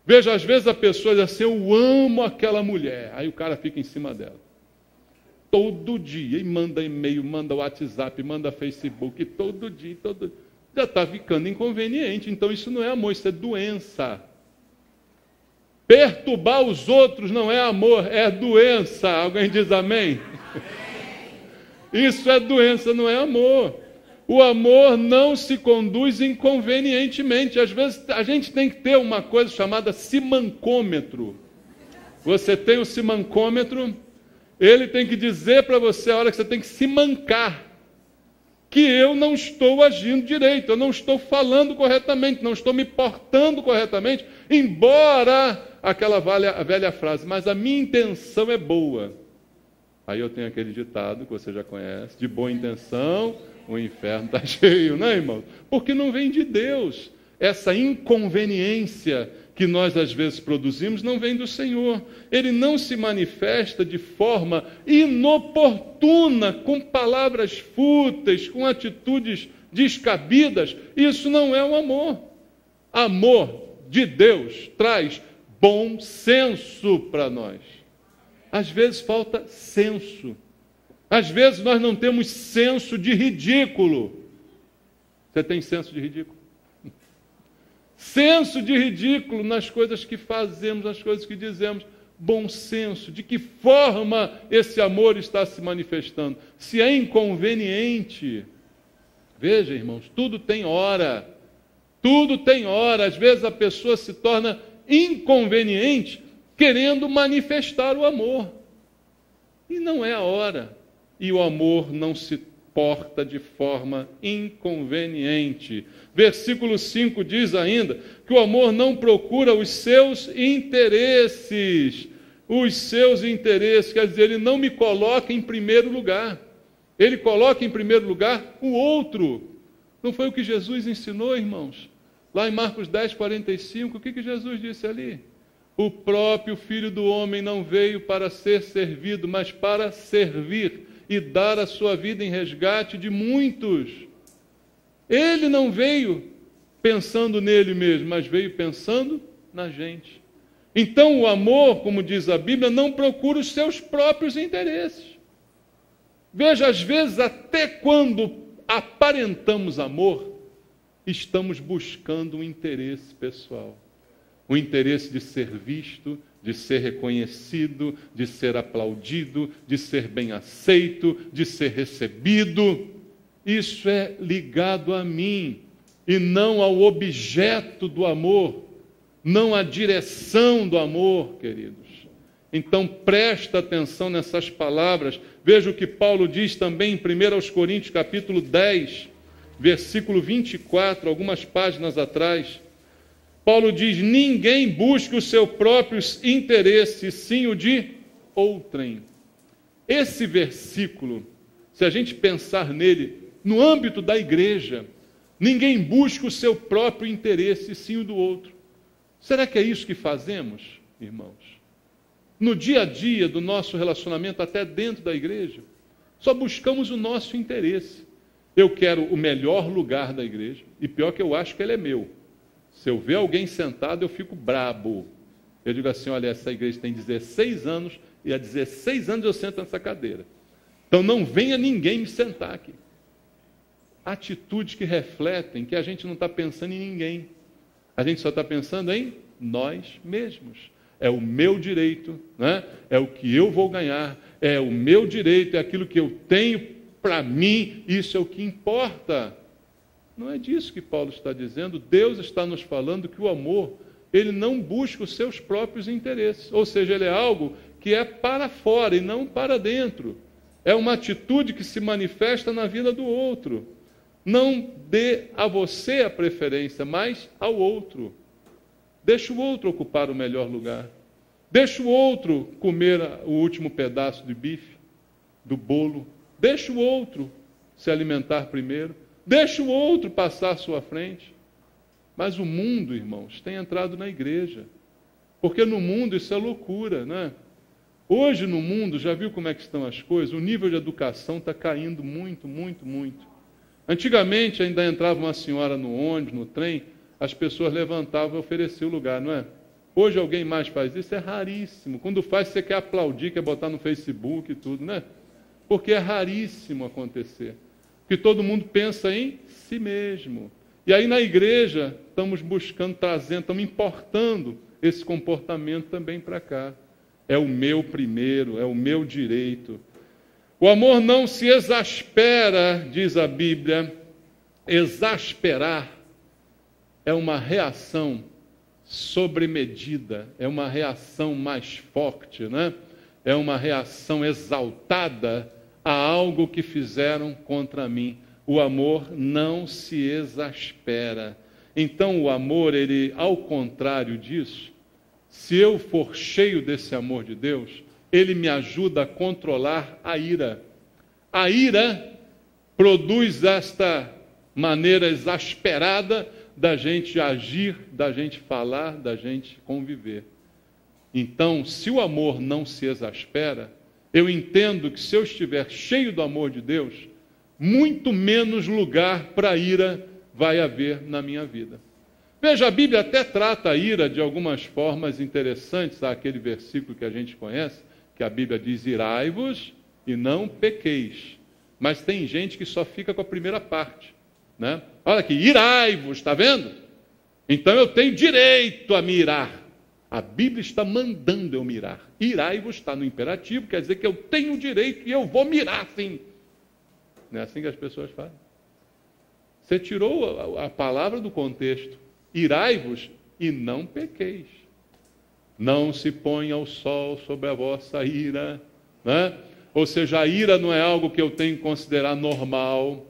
Veja, às vezes a pessoa diz assim, eu amo aquela mulher. Aí o cara fica em cima dela. Todo dia, e manda e-mail, manda WhatsApp, manda Facebook, todo dia. Já está ficando inconveniente. Então isso não é amor, isso é doença. Perturbar os outros não é amor, é doença. Alguém diz amém? Isso é doença, não é amor. O amor não se conduz inconvenientemente. Às vezes a gente tem que ter uma coisa chamada simancômetro. Você tem o simancômetro, ele tem que dizer para você a hora que você tem que se mancar. Que eu não estou agindo direito, eu não estou falando corretamente, não estou me portando corretamente, embora aquela velha frase, mas a minha intenção é boa. Aí eu tenho aquele ditado que você já conhece, de boa intenção, o inferno está cheio, né, irmão? Porque não vem de Deus. Essa inconveniência que nós às vezes produzimos não vem do Senhor. Ele não se manifesta de forma inoportuna, com palavras fúteis, com atitudes descabidas. Isso não é o amor. Amor de Deus traz bom senso para nós. Às vezes falta senso. Às vezes nós não temos senso de ridículo. Você tem senso de ridículo? Senso de ridículo nas coisas que fazemos, nas coisas que dizemos. Bom senso. De que forma esse amor está se manifestando? Se é inconveniente. Veja, irmãos, tudo tem hora. Tudo tem hora. Às vezes a pessoa se torna inconveniente querendo manifestar o amor. E não é a hora. E o amor não se porta de forma inconveniente. Versículo 5 diz ainda que o amor não procura os seus interesses. Os seus interesses, quer dizer, ele não me coloca em primeiro lugar. Ele coloca em primeiro lugar o outro. Não foi o que Jesus ensinou, irmãos? Lá em Marcos 10, 45, o que Jesus disse ali? O próprio Filho do Homem não veio para ser servido, mas para servir e dar a sua vida em resgate de muitos. Ele não veio pensando nele mesmo, mas veio pensando na gente. Então o amor, como diz a Bíblia, não procura os seus próprios interesses. Veja, às vezes, até quando aparentamos amor, estamos buscando um interesse pessoal. O interesse de ser visto, de ser reconhecido, de ser aplaudido, de ser bem aceito, de ser recebido. Isso é ligado a mim e não ao objeto do amor, não à direção do amor, queridos. Então presta atenção nessas palavras. Veja o que Paulo diz também em 1 Coríntios capítulo 10, versículo 24, algumas páginas atrás. Paulo diz: ninguém busca os seus próprios interesses, sim o de outrem. Esse versículo, se a gente pensar nele, no âmbito da igreja, ninguém busca o seu próprio interesse, sim o do outro. Será que é isso que fazemos, irmãos? No dia a dia do nosso relacionamento, até dentro da igreja, só buscamos o nosso interesse. Eu quero o melhor lugar da igreja, e pior que eu acho que ele é meu. Se eu ver alguém sentado, eu fico brabo. Eu digo assim: olha, essa igreja tem 16 anos, e há 16 anos eu sento nessa cadeira. Então não venha ninguém me sentar aqui. Atitudes que refletem que a gente não está pensando em ninguém. A gente só está pensando em nós mesmos. É o meu direito, né? É o que eu vou ganhar, é o meu direito, é aquilo que eu tenho para mim, isso é o que importa. Não é disso que Paulo está dizendo. Deus está nos falando que o amor, ele não busca os seus próprios interesses, ou seja, ele é algo que é para fora e não para dentro. É uma atitude que se manifesta na vida do outro. Não dê a você a preferência, mas ao outro. Deixa o outro ocupar o melhor lugar. Deixa o outro comer o último pedaço de bife, do bolo. Deixa o outro se alimentar primeiro. Deixa o outro passar à sua frente. Mas o mundo, irmãos, tem entrado na igreja. Porque no mundo isso é loucura, né? Hoje no mundo, já viu como é que estão as coisas? O nível de educação está caindo muito, muito, muito. Antigamente ainda entrava uma senhora no ônibus, no trem, as pessoas levantavam e ofereciam o lugar, não é? Hoje alguém mais faz isso? É raríssimo. Quando faz, você quer aplaudir, quer botar no Facebook e tudo, né? Porque é raríssimo acontecer. Porque todo mundo pensa em si mesmo. E aí na igreja estamos buscando, trazendo, estamos importando esse comportamento também para cá. É o meu primeiro, é o meu direito. O amor não se exaspera, diz a Bíblia. Exasperar é uma reação sobremedida, é uma reação mais forte, né? É uma reação exaltada a algo que fizeram contra mim. O amor não se exaspera. Então o amor, ele, ao contrário disso, se eu for cheio desse amor de Deus, ele me ajuda a controlar a ira. A ira produz esta maneira exasperada da gente agir, da gente falar, da gente conviver. Então, se o amor não se exaspera, eu entendo que se eu estiver cheio do amor de Deus, muito menos lugar para a ira vai haver na minha vida. Veja, a Bíblia até trata a ira de algumas formas interessantes. Há aquele versículo que a gente conhece, que a Bíblia diz: irai-vos e não pequeis. Mas tem gente que só fica com a primeira parte, né? Olha aqui, irai-vos, está vendo? Então eu tenho direito a me irar. A Bíblia está mandando eu me irar. Irai-vos está no imperativo, quer dizer que eu tenho direito e eu vou mirar sim. Não é assim que as pessoas fazem? Você tirou a palavra do contexto. Irai-vos e não pequeis. Não se ponha o sol sobre a vossa ira, né? Ou seja, a ira não é algo que eu tenho que considerar normal,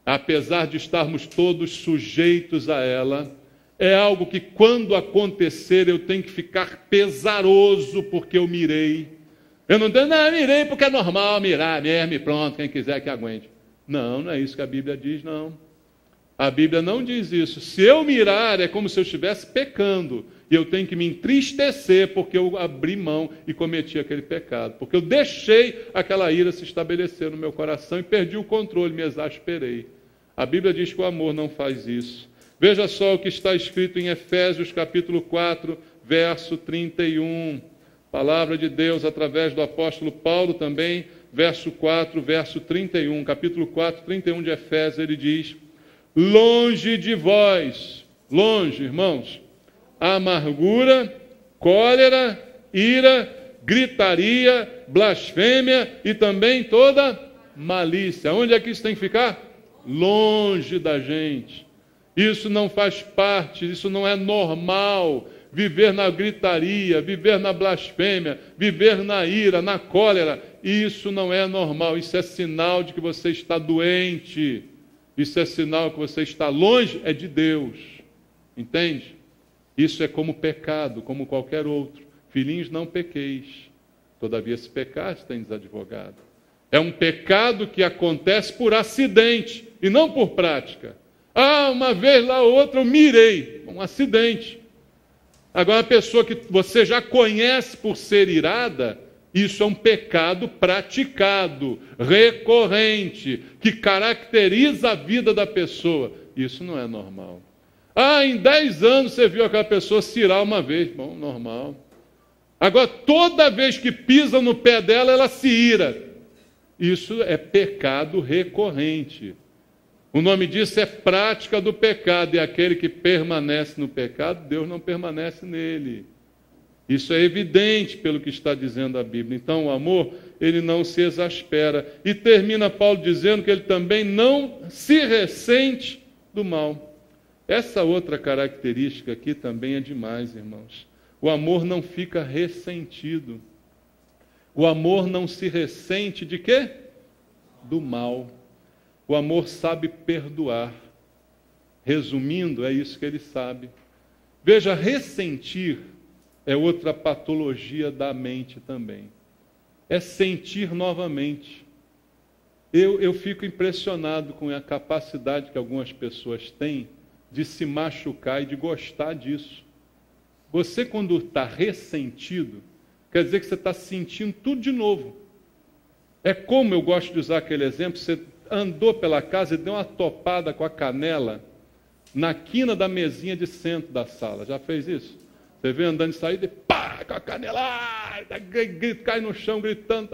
apesar de estarmos todos sujeitos a ela. É algo que, quando acontecer, eu tenho que ficar pesaroso porque eu mirei. Eu não tenho, não, mirei porque é normal mirar mesmo e pronto, quem quiser que aguente. Não, não é isso que a Bíblia diz, não. A Bíblia não diz isso. Se eu mirar, é como se eu estivesse pecando. E eu tenho que me entristecer porque eu abri mão e cometi aquele pecado. Porque eu deixei aquela ira se estabelecer no meu coração e perdi o controle, me exasperei. A Bíblia diz que o amor não faz isso. Veja só o que está escrito em Efésios capítulo 4, verso 31. Palavra de Deus através do apóstolo Paulo também, verso 4, verso 31. Capítulo 4, 31 de Efésios, ele diz: longe de vós, longe, irmãos, amargura, cólera, ira, gritaria, blasfêmia e também toda malícia. Onde é que isso tem que ficar? Longe da gente. Isso não faz parte, isso não é normal. Viver na gritaria, viver na blasfêmia, viver na ira, na cólera, isso não é normal. Isso é sinal de que você está doente. Isso é sinal que você está longe, é de Deus. Entende? Isso é como pecado, como qualquer outro. Filhinhos, não pequeis. Todavia, se pecares, tendes advogado. É um pecado que acontece por acidente e não por prática. Ah, uma vez lá ou outra eu mirei. Um acidente. Agora, a pessoa que você já conhece por ser irada, isso é um pecado praticado, recorrente, que caracteriza a vida da pessoa. Isso não é normal. Ah, em 10 anos você viu aquela pessoa se irar uma vez. Bom, normal. Agora, toda vez que pisa no pé dela, ela se ira. Isso é pecado recorrente. O nome disso é prática do pecado, e aquele que permanece no pecado, Deus não permanece nele. Isso é evidente pelo que está dizendo a Bíblia. Então, o amor, ele não se exaspera. E termina Paulo dizendo que ele também não se ressente do mal. Essa outra característica aqui também é demais, irmãos. O amor não fica ressentido. O amor não se ressente de quê? Do mal. O amor sabe perdoar. Resumindo, é isso que ele sabe. Veja, ressentir é outra patologia da mente também. É sentir novamente. Eu fico impressionado com a capacidade que algumas pessoas têm de se machucar e de gostar disso. Você, quando está ressentido, quer dizer que você está sentindo tudo de novo. É como eu gosto de usar aquele exemplo, você andou pela casa e deu uma topada com a canela na quina da mesinha de centro da sala. Já fez isso? Você vê andando de saída e pá, com a canela, cai no chão gritando.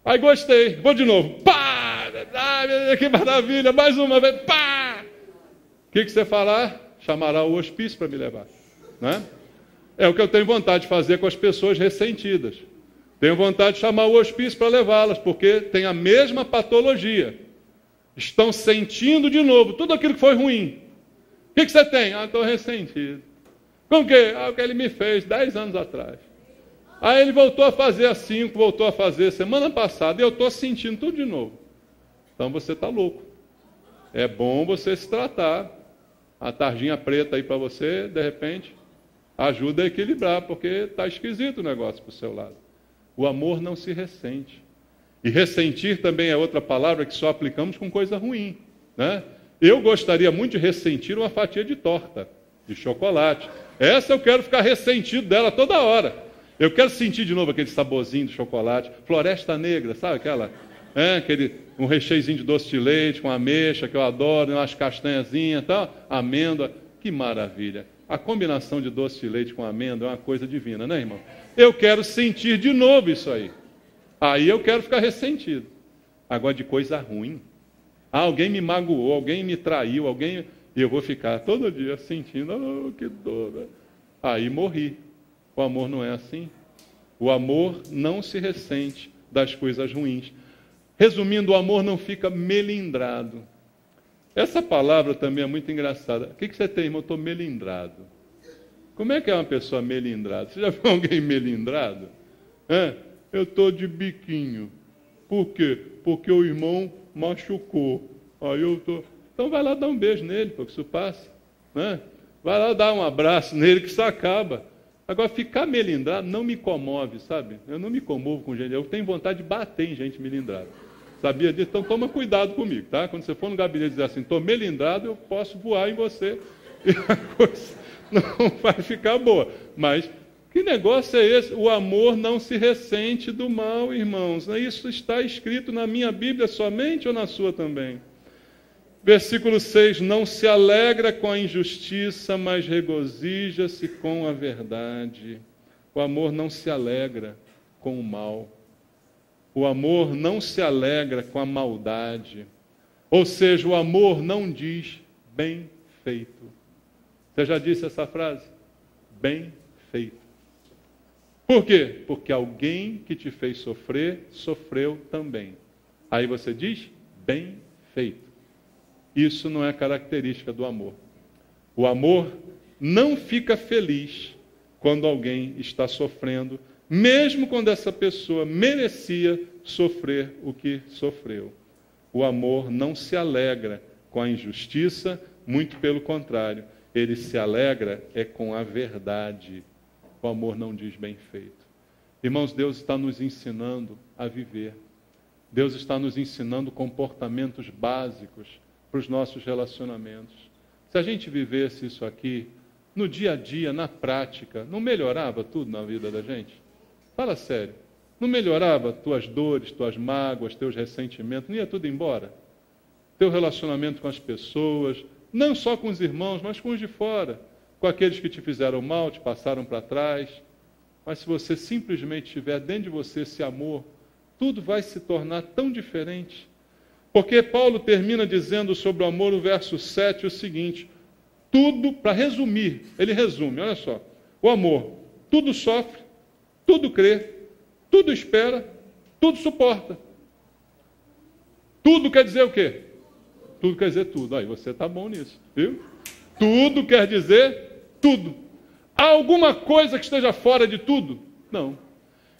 Aí gostei, vou de novo. Pá, que maravilha, mais uma vez, pá. O que você falar? Chamará o hospício para me levar. Né? É o que eu tenho vontade de fazer com as pessoas ressentidas. Tenho vontade de chamar o hospício para levá-las, porque tem a mesma patologia. Estão sentindo de novo tudo aquilo que foi ruim. O que você tem? Ah, estou ressentido. Com o quê? Ah, o que ele me fez 10 anos atrás. Aí ele voltou a fazer a 5, voltou a fazer semana passada, e eu estou sentindo tudo de novo. Então você está louco. É bom você se tratar. A tarjinha preta aí para você, de repente, ajuda a equilibrar, porque está esquisito o negócio para o seu lado. O amor não se ressente. E ressentir também é outra palavra que só aplicamos com coisa ruim. Né? Eu gostaria muito de ressentir uma fatia de torta, de chocolate. Essa eu quero ficar ressentido dela toda hora. Eu quero sentir de novo aquele saborzinho de chocolate. Floresta Negra, sabe aquela? Um recheiozinho de doce de leite com ameixa, que eu adoro, umas castanhazinhas, tá? Amêndoa. Que maravilha. A combinação de doce de leite com amêndoa é uma coisa divina, né, irmão? Eu quero sentir de novo isso aí. Aí eu quero ficar ressentido. Agora, de coisa ruim. Ah, alguém me magoou, alguém me traiu, e eu vou ficar todo dia sentindo, oh, que dor. Né? Aí morri. O amor não é assim. O amor não se ressente das coisas ruins. Resumindo, o amor não fica melindrado. Essa palavra também é muito engraçada. O que você tem, irmão? Eu estou melindrado. Como é que é uma pessoa melindrada? Você já viu alguém melindrado? Eu estou de biquinho. Por quê? Porque o irmão machucou. Aí eu estou... Então vai lá dar um beijo nele, porque isso passa. Né? Vai lá dar um abraço nele, que isso acaba. Agora, ficar melindrado não me comove, sabe? Eu não me comovo com gente. Eu tenho vontade de bater em gente melindrada. Sabia disso? Então toma cuidado comigo, tá? Quando você for no gabinete e dizer assim, estou melindrado, eu posso voar em você. E a coisa não vai ficar boa. Mas que negócio é esse? O amor não se ressente do mal, irmãos. Isso está escrito na minha Bíblia somente ou na sua também? Versículo 6, não se alegra com a injustiça, mas regozija-se com a verdade. O amor não se alegra com o mal. O amor não se alegra com a maldade. Ou seja, o amor não diz bem feito. Você já disse essa frase? Bem feito. Por quê? Porque alguém que te fez sofrer, sofreu também. Aí você diz, bem feito. Isso não é característica do amor. O amor não fica feliz quando alguém está sofrendo, mesmo quando essa pessoa merecia sofrer o que sofreu. O amor não se alegra com a injustiça, muito pelo contrário, ele se alegra com a verdade. O amor não diz bem feito. Irmãos, Deus está nos ensinando a viver. Deus está nos ensinando comportamentos básicos para os nossos relacionamentos. Se a gente vivesse isso aqui, no dia a dia, na prática, não melhorava tudo na vida da gente? Fala sério. Não melhorava tuas dores, tuas mágoas, teus ressentimentos? Não ia tudo embora? Teu relacionamento com as pessoas, não só com os irmãos, mas com os de fora, com aqueles que te fizeram mal, te passaram para trás. Mas se você simplesmente tiver dentro de você esse amor, tudo vai se tornar tão diferente. Porque Paulo termina dizendo sobre o amor, no verso 7, o seguinte, tudo, para resumir, ele resume, olha só, o amor, tudo sofre, tudo crê, tudo espera, tudo suporta. Tudo quer dizer o quê? Tudo quer dizer tudo. Aí você está bom nisso, viu? Tudo quer dizer tudo. Há alguma coisa que esteja fora de tudo? Não.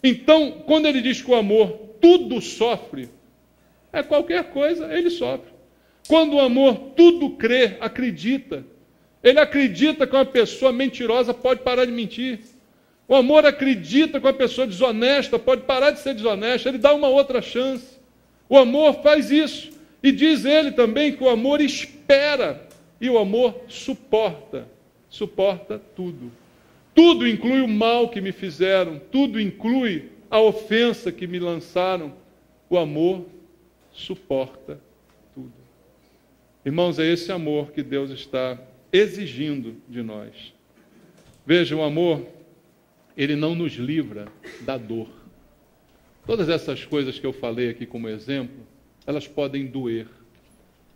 Então, quando ele diz que o amor tudo sofre, é qualquer coisa, ele sofre. Quando o amor tudo crê, acredita. Ele acredita que uma pessoa mentirosa pode parar de mentir. O amor acredita que uma pessoa desonesta pode parar de ser desonesta. Ele dá uma outra chance. O amor faz isso. E diz ele também que o amor espera. E o amor suporta. Suporta tudo. Tudo inclui o mal que me fizeram. Tudo inclui a ofensa que me lançaram. O amor suporta tudo. Irmãos, é esse amor que Deus está exigindo de nós. Veja, o amor, ele não nos livra da dor. Todas essas coisas que eu falei aqui como exemplo, elas podem doer.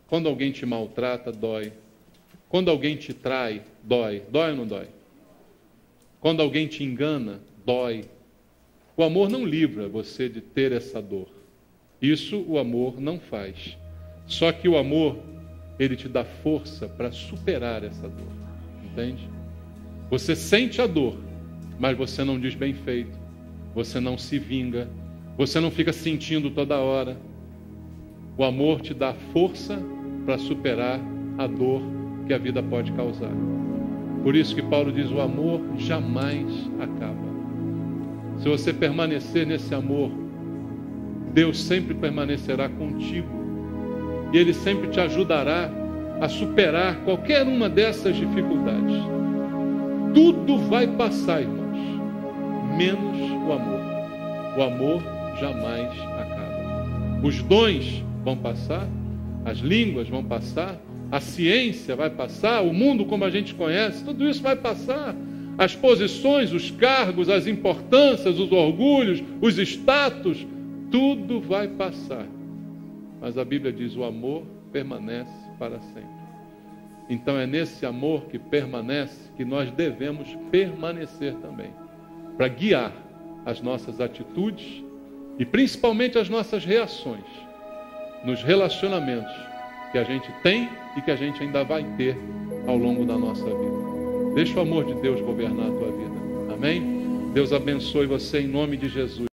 Quando alguém te maltrata, dói. Quando alguém te trai, dói. Dói ou não dói? Quando alguém te engana, dói. O amor não livra você de ter essa dor. Isso o amor não faz. Só que o amor, ele te dá força para superar essa dor. Entende? Você sente a dor, mas você não diz bem feito. Você não se vinga. Você não fica sentindo toda hora. O amor te dá força para superar a dor que a vida pode causar. Por isso que Paulo diz, o amor jamais acaba. Se você permanecer nesse amor, Deus sempre permanecerá contigo. E Ele sempre te ajudará a superar qualquer uma dessas dificuldades. Tudo vai passar, irmãos, menos o amor. O amor jamais acaba. Os dons vão passar, as línguas vão passar, a ciência vai passar, o mundo como a gente conhece, tudo isso vai passar. As posições, os cargos, as importâncias, os orgulhos, os status, tudo vai passar. Mas a Bíblia diz, o amor permanece para sempre. Então é nesse amor que permanece que nós devemos permanecer também, para guiar as nossas atitudes e principalmente as nossas reações nos relacionamentos que a gente tem e que a gente ainda vai ter ao longo da nossa vida. Deixa o amor de Deus governar a tua vida. Amém? Deus abençoe você em nome de Jesus.